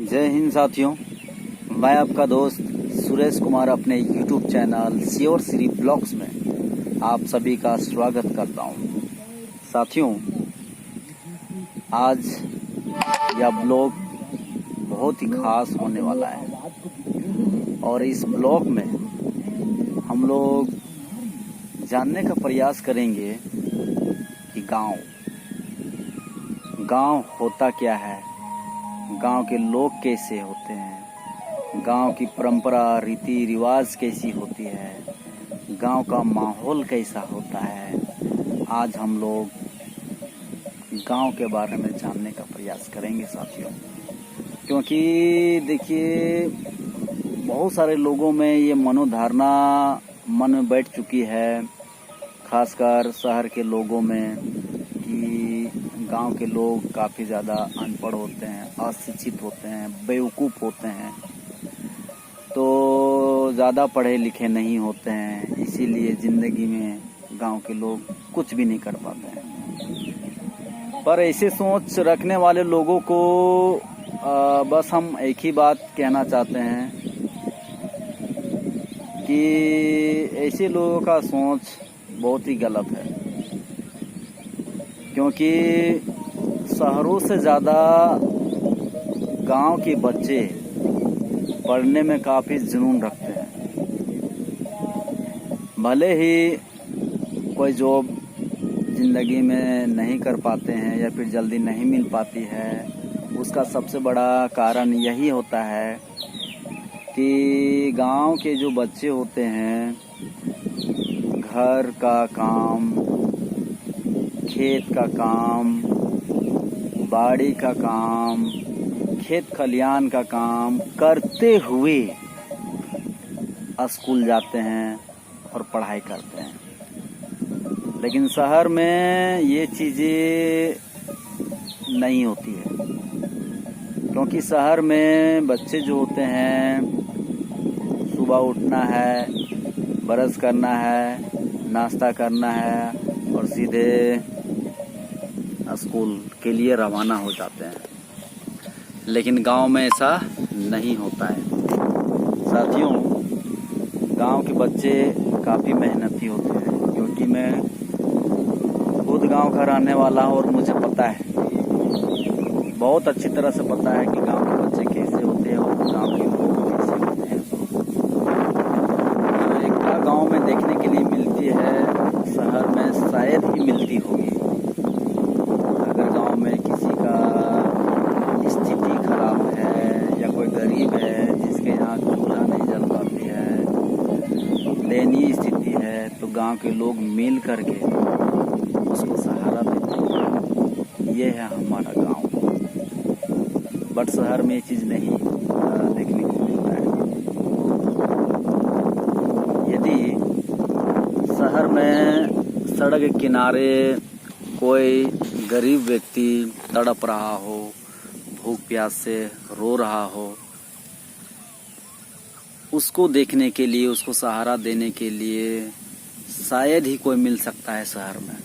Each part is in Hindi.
जय हिंद साथियों, मैं आपका दोस्त सुरेश कुमार अपने YouTube channel sure Shri blogs में आप सभी का स्वागत करता हूं। साथियों, आज यह ब्लॉग बहुत ही खास होने वाला है और इस ब्लॉग में हम लोग जानने का प्रयास करेंगे कि गांव होता क्या है, गांव के लोग कैसे होते हैं, गांव की परंपरा रीति रिवाज कैसी होती है, गांव का माहौल कैसा होता है। आज हम लोग गांव के बारे में जानने का प्रयास करेंगे साथियों, क्योंकि देखिए बहुत सारे लोगों में ये मनोधारणा मन में बैठ चुकी है, खासकर शहर के लोगों में, कि गांव के लोग काफ़ी ज़्यादा अनपढ़ होते हैं, अशिक्षित होते हैं, बेवकूफ़ होते हैं, तो ज़्यादा पढ़े लिखे नहीं होते हैं, इसीलिए ज़िंदगी में गांव के लोग कुछ भी नहीं कर पाते हैं। पर ऐसे सोच रखने वाले लोगों को बस हम एक ही बात कहना चाहते हैं कि ऐसे लोगों का सोच बहुत ही गलत है, क्योंकि शहरों से ज़्यादा गांव के बच्चे पढ़ने में काफ़ी जुनून रखते हैं। भले ही कोई जॉब ज़िंदगी में नहीं कर पाते हैं या फिर जल्दी नहीं मिल पाती है, उसका सबसे बड़ा कारण यही होता है कि गांव के जो बच्चे होते हैं घर का काम, खेत का काम, बाड़ी का काम, खेत खलियान का काम करते हुए स्कूल जाते हैं और पढ़ाई करते हैं। लेकिन शहर में ये चीज़ें नहीं होती है, क्योंकि शहर में बच्चे जो होते हैं सुबह उठना है, ब्रश करना है, नाश्ता करना है और सीधे स्कूल के लिए रवाना हो जाते हैं। लेकिन गांव में ऐसा नहीं होता है साथियों। गांव के बच्चे काफ़ी मेहनती होते हैं, क्योंकि मैं खुद गांव का रहने वाला हूं और मुझे पता है, बहुत अच्छी तरह से पता है कि गांव के बच्चे कैसे होते हैं और गांव के लोग कैसे होते हैं। एकता गांव में देखने के लिए मिलती है, शहर में शायद ही मिलती होगी। अगर गांव में किसी का स्थिति खराब है या कोई गरीब है जिसके यहाँ चूल्हा नहीं जल पाती है, दयनीय स्थिति है, तो गांव के लोग मिल करके उसको सहारा देते हैं। ये है हमारा गांव। बट शहर में ये चीज़ नहीं देखने को मिलता है। यदि शहर में सड़क के किनारे कोई गरीब व्यक्ति तड़प रहा हो, भूख प्यास से रो रहा हो, उसको देखने के लिए, उसको सहारा देने के लिए शायद ही कोई मिल सकता है शहर में।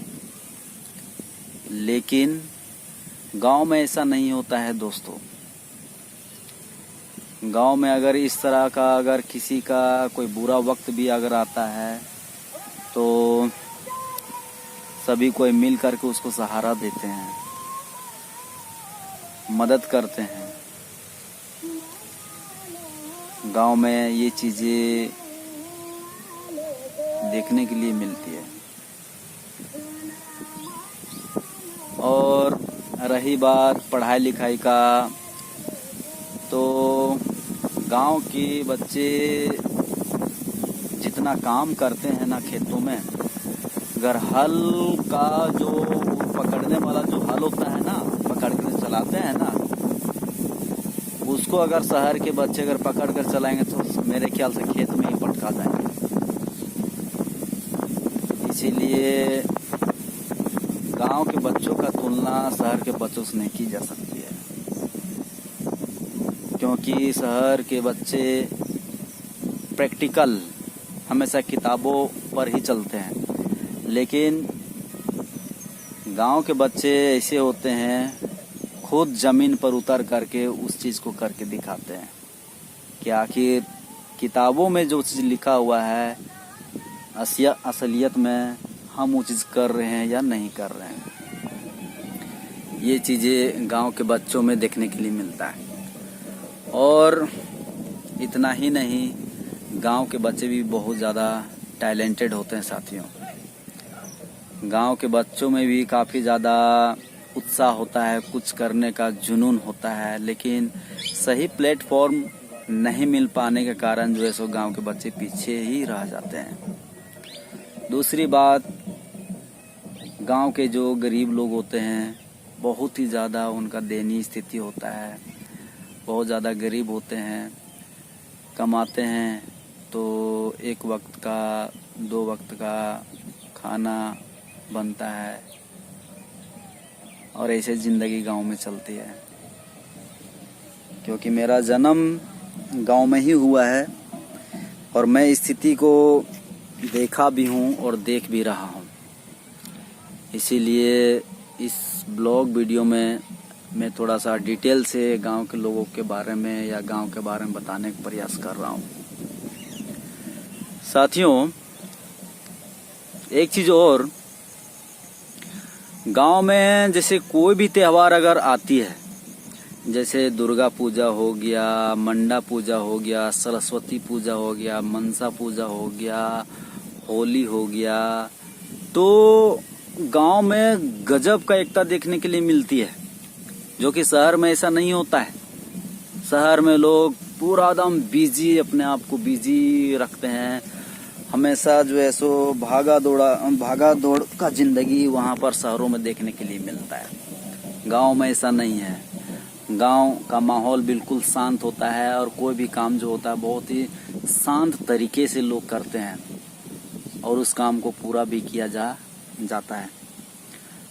लेकिन गांव में ऐसा नहीं होता है दोस्तों। गांव में अगर इस तरह का, अगर किसी का कोई बुरा वक्त भी अगर आता है तो सभी कोई मिल करके उसको सहारा देते हैं, मदद करते हैं। गांव में ये चीज़ें देखने के लिए मिलती है। और रही बात पढ़ाई लिखाई का, तो गांव के बच्चे जितना काम करते हैं ना खेतों में, अगर हल का जो पकड़ने वाला जो हल होता है ना, पकड़ कर चलाते हैं ना, उसको अगर शहर के बच्चे अगर पकड़ कर चलाएंगे तो मेरे ख्याल से खेत में ही पटका जाएंगे। इसीलिए गांव के बच्चों का तुलना शहर के बच्चों से नहीं की जा सकती है, क्योंकि शहर के बच्चे प्रैक्टिकल हमेशा किताबों पर ही चलते हैं। लेकिन गांव के बच्चे ऐसे होते हैं, खुद जमीन पर उतर करके उस चीज़ को करके दिखाते हैं कि आखिर किताबों में जो चीज़ लिखा हुआ है असलियत में हम वो चीज़ कर रहे हैं या नहीं कर रहे हैं। ये चीज़ें गांव के बच्चों में देखने के लिए मिलता है। और इतना ही नहीं, गांव के बच्चे भी बहुत ज़्यादा टैलेंटेड होते हैं साथियों। गांव के बच्चों में भी काफ़ी ज़्यादा उत्साह होता है, कुछ करने का जुनून होता है, लेकिन सही प्लेटफॉर्म नहीं मिल पाने के कारण जो है सो गांव के बच्चे पीछे ही रह जाते हैं। दूसरी बात, गांव के जो गरीब लोग होते हैं बहुत ही ज़्यादा उनका दयनीय स्थिति होता है, बहुत ज़्यादा गरीब होते हैं। कमाते हैं तो एक वक्त का 2 वक्त का खाना बनता है और ऐसे ज़िंदगी गांव में चलती है। क्योंकि मेरा जन्म गांव में ही हुआ है और मैं इस स्थिति को देखा भी हूं और देख भी रहा हूं। इसीलिए इस ब्लॉग वीडियो में मैं थोड़ा सा डिटेल से गांव के लोगों के बारे में या गांव के बारे में बताने का प्रयास कर रहा हूं। साथियों, एक चीज़ और, गांव में जैसे कोई भी त्यौहार अगर आती है, जैसे दुर्गा पूजा हो गया, मंडा पूजा हो गया, सरस्वती पूजा हो गया, मनसा पूजा हो गया, होली हो गया, तो गांव में गजब का एकता देखने के लिए मिलती है, जो कि शहर में ऐसा नहीं होता है। शहर में लोग पूरा एकदम बिजी, अपने आप को बिजी रखते हैं, हमेशा जो है सो भागा दौड़ का जिंदगी वहाँ पर शहरों में देखने के लिए मिलता है। गांव में ऐसा नहीं है। गांव का माहौल बिल्कुल शांत होता है और कोई भी काम जो होता है बहुत ही शांत तरीके से लोग करते हैं और उस काम को पूरा भी किया जाता है।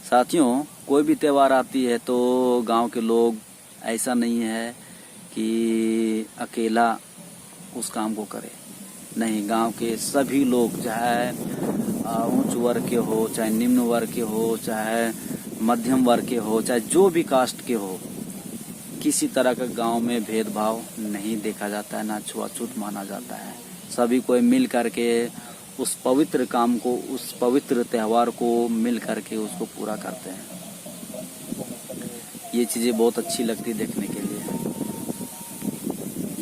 साथियों, कोई भी त्यौहार आती है तो गांव के लोग ऐसा नहीं है कि अकेला उस काम को करे। नहीं, गांव के सभी लोग, चाहे उच्च वर्ग के हो, चाहे निम्न वर्ग के हो, चाहे मध्यम वर्ग के हो, चाहे जो भी कास्ट के हो, किसी तरह का गांव में भेदभाव नहीं देखा जाता है, ना छुआछूत माना जाता है। सभी कोई मिल करके उस पवित्र काम को, उस पवित्र त्यौहार को मिल करके उसको पूरा करते हैं। ये चीज़ें बहुत अच्छी लगती देखने के लिए।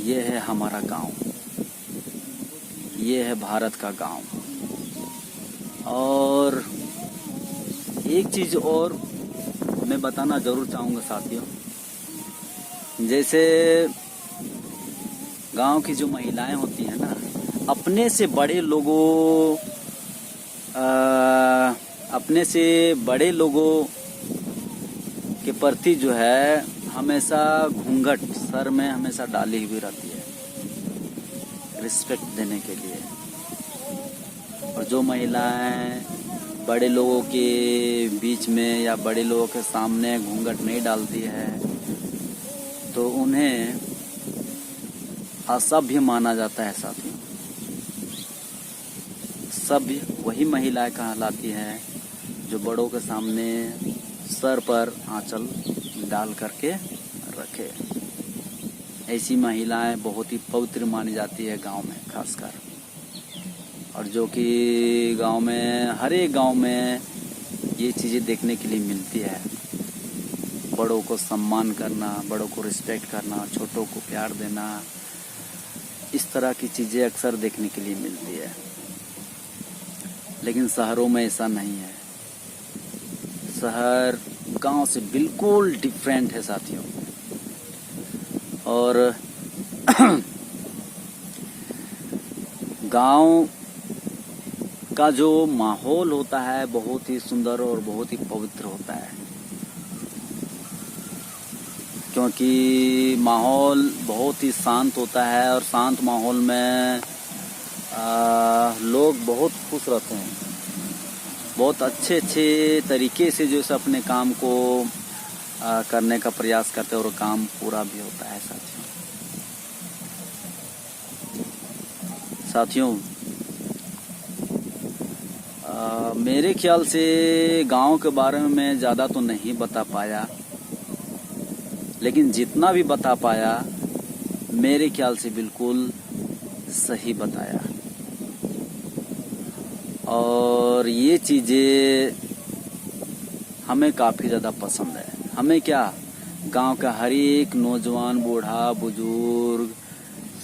ये है हमारा गांव, ये है भारत का गांव। और एक चीज़ और मैं बताना जरूर चाहूँगा साथियों, जैसे गांव की जो महिलाएं होती हैं ना, अपने से बड़े लोगों के प्रति जो है हमेशा घूंघट सर में हमेशा डाली हुई रहती है, रिस्पेक्ट देने के लिए। और जो महिलाएं बड़े लोगों के बीच में या बड़े लोगों के सामने घूंघट नहीं डालती है तो उन्हें असभ्य माना जाता है साथियों। सभ्य वही महिलाएं कहलाती हैं जो बड़ों के सामने सर पर आंचल डाल करके रखे। ऐसी महिलाएं बहुत ही पवित्र मानी जाती है गांव में खासकर, और जो कि गांव में, हर एक गांव में ये चीज़ें देखने के लिए मिलती है। बड़ों को सम्मान करना, बड़ों को रिस्पेक्ट करना, छोटों को प्यार देना, इस तरह की चीज़ें अक्सर देखने के लिए मिलती है। लेकिन शहरों में ऐसा नहीं है। शहर गांव से बिल्कुल डिफरेंट है साथियों। और गांव का जो माहौल होता है बहुत ही सुंदर और बहुत ही पवित्र होता है, क्योंकि माहौल बहुत ही शांत होता है और शांत माहौल में लोग बहुत खुश रहते हैं, बहुत अच्छे तरीके से जो है अपने काम को करने का प्रयास करते हैं और काम पूरा भी होता है साथियों। मेरे ख्याल से गांव के बारे में मैं ज़्यादा तो नहीं बता पाया, लेकिन जितना भी बता पाया मेरे ख्याल से बिल्कुल सही बताया। और ये चीज़ें हमें काफ़ी ज़्यादा पसंद है। हमें क्या, गांव का हर एक नौजवान, बूढ़ा, बुजुर्ग,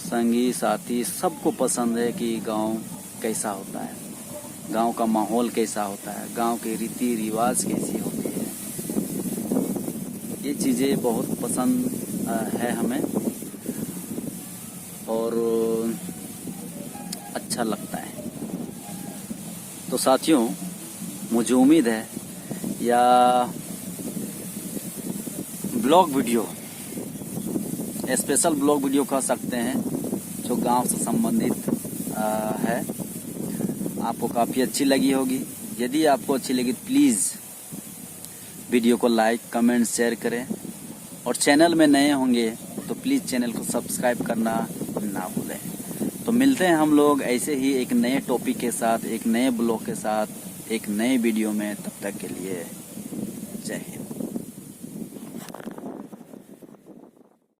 संगी साथी सबको पसंद है कि गांव कैसा होता है, गांव का माहौल कैसा होता है, गांव के रीति रिवाज कैसी होती है। ये चीज़ें बहुत पसंद है हमें और अच्छा लगता है। तो साथियों, मुझे उम्मीद है या blog video, special blog video कह सकते हैं, जो गांव से संबंधित है, आपको काफ़ी अच्छी लगी होगी। यदि आपको अच्छी लगी प्लीज़ वीडियो को लाइक, कमेंट, शेयर करें और चैनल में नए होंगे तो प्लीज़ चैनल को सब्सक्राइब करना ना भूलें। तो मिलते हैं हम लोग ऐसे ही एक नए टॉपिक के साथ, एक नए ब्लॉग के साथ, एक नए वीडियो में। तब तक के लिए